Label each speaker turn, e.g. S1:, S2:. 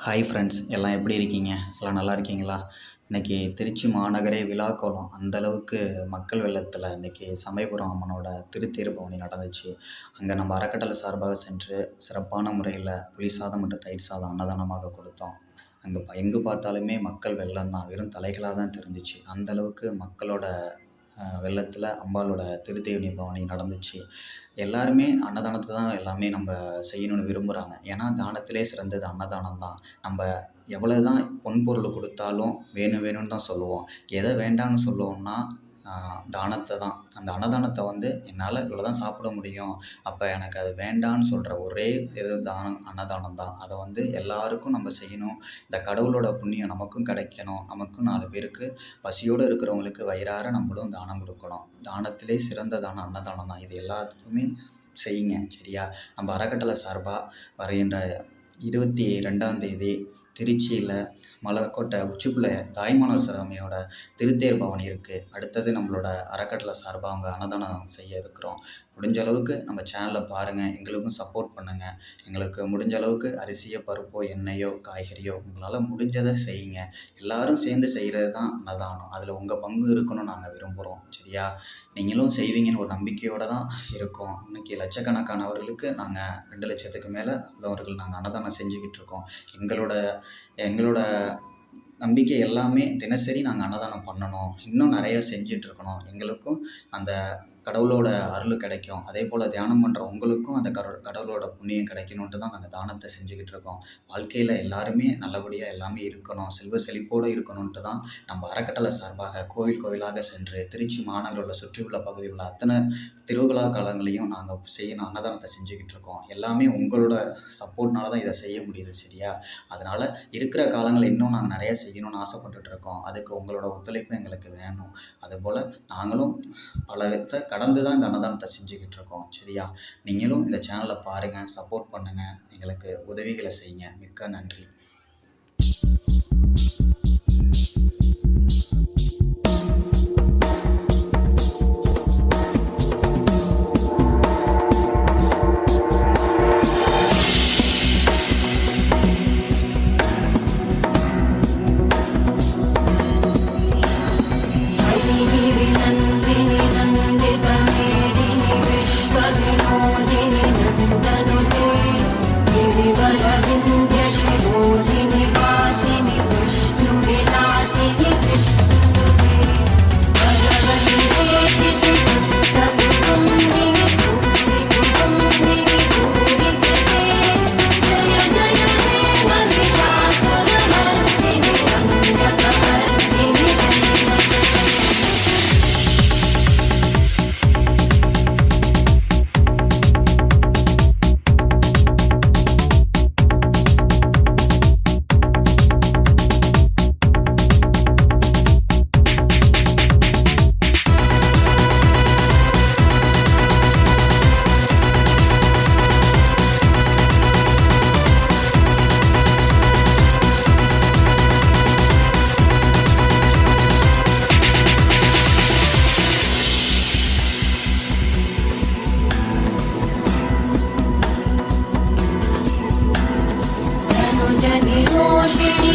S1: Hi friends, எல்லாம் எப்படி இருக்கீங்க? எல்லாம் நல்லா இருக்கீங்களா? இன்றைக்கி திருச்சி மாநகரே விழாக்கோலம் அந்தளவுக்கு மக்கள் வெள்ளத்தில் இன்றைக்கி சமயபுரம் அம்மனோட திருத்தேர் பவனி நடந்துச்சு. அங்கே நம்ம அறக்கட்டளை சார்பாக சென்று சிறப்பான முறையில் புளி சாதம் மற்றும் தயிர் சாதம் அன்னதானமாக கொடுத்தோம். அங்கே எங்கே பார்த்தாலுமே மக்கள் வெள்ளம் தான், வெறும் தலைகளாக தான் தெரிஞ்சிச்சு. அந்தளவுக்கு மக்களோட வெள்ளத்தில் அம்பாளோட திருத்தேர் பவனி நடந்துச்சு. எல்லாருமே அன்னதானத்தை தான் எல்லாமே நம்ம செய்யணும்னு விரும்புகிறாங்க. ஏன்னா தானத்திலே சிறந்தது அன்னதானம் தான். நம்ம எவ்வளோ தான் பொன் பொருள் கொடுத்தாலும் வேணும் வேணும்னு தான் சொல்லுவோம். எதை வேண்டாம்னு சொல்லுவோம்னா தானத்தை தான். அந்த அன்னதானத்தை என்னால் இவ்வளோ தான் சாப்பிட முடியும், அப்போ எனக்கு அது வேண்டான்னு சொல்கிற ஒரே இது தானம் அன்னதானம் தான். அதை எல்லாருக்கும் நம்ம செய்யணும். இந்த கடவுளோட புண்ணியம் நமக்கும் கிடைக்கணும். நமக்கும் 4 பேருக்கு பசியோடு இருக்கிறவங்களுக்கு வயிறார நம்மளும் தானம் கொடுக்கணும். தானத்திலே சிறந்த தானம் அன்னதானம் தான். இது எல்லாத்துக்குமே செய்யுங்க, சரியா? நம்ம அறக்கட்டளை சார்பாக வருகின்ற 22ஆம் தேதி திருச்சியில் மலைக்கோட்டை உச்சிப்புள்ளை தாய்மானவர் சாமியோட திருத்தேர் பவனி இருக்குது. அடுத்தது நம்மளோட அறக்கட்டளை சார்பாக அவங்க அன்னதானம் செய்ய இருக்கிறோம். முடிஞ்ச அளவுக்கு நம்ம சேனலை பாருங்கள், எங்களுக்கும் சப்போர்ட் பண்ணுங்கள். எங்களுக்கு முடிஞ்ச அளவுக்கு அரிசியோ பருப்போ எண்ணெயோ காய்கறியோ உங்களால் முடிஞ்சதை செய்யுங்க. எல்லோரும் சேர்ந்து செய்கிறது தான் அன்னதானம். அதில் உங்கள் பங்கு இருக்கணும்னு நாங்கள் விரும்புகிறோம், சரியா? நீங்களும் செய்வீங்கன்னு ஒரு நம்பிக்கையோடு தான் இருக்கோம். இன்றைக்கி லட்சக்கணக்கானவர்களுக்கு நாங்கள் 2 லட்சத்துக்கு மேலே உள்ளவர்கள் நாங்கள் அன்னதானம் செஞ்சுக்கிட்டு இருக்கோம். எங்களோட நம்பிக்கை எல்லாமே தினசரி நாங்கள் அன்னதானம் பண்ணணும், இன்னும் நிறையா செஞ்சிட்ருக்கணும். எங்களுக்கும் அந்த கடவுளோட அருள் கிடைக்கும். அதே போல் தியானம் பண்ணுற உங்களுக்கும் அந்த கடவுளோட புண்ணியம் கிடைக்கணுன்ட்டு தான் நாங்கள் தானத்தை செஞ்சுக்கிட்டு இருக்கோம். வாழ்க்கையில் எல்லாருமே நல்லபடியாக எல்லாமே இருக்கணும், செல்வ செழிப்போடு இருக்கணுன்ட்டு தான் நம்ம அறக்கட்டளை சார்பாக கோவில் கோவிலாக சென்று திருச்சி மாநகரில் சுற்றியுள்ள பகுதியில் உள்ள அத்தனை திருவிழா காலங்களையும் நாங்கள் செய்யணும் அன்னதானத்தை செஞ்சுக்கிட்டு இருக்கோம். எல்லாமே உங்களோட சப்போர்ட்னால தான் இதை செய்ய முடியுது, சரியா? அதனால் இருக்கிற காலங்கள் இன்னும் நாங்கள் நிறையா செய்யணும்னு ஆசைப்பட்டுட்டு இருக்கோம். அதுக்கு உங்களோட ஒத்துழைப்பு எங்களுக்கு வேணும். அதுபோல் நாங்களும் பல விதத்தை கடந்து தான் இந்த அன்னதானத்தை செஞ்சுக்கிட்டு இருக்கோம், சரியா? நீங்களும் இந்த சேனலை பாருங்கள், சப்போர்ட் பண்ணுங்கள், எங்களுக்கு உதவிகளை செய்யுங்க. மிக்க நன்றி.
S2: Jani Roshini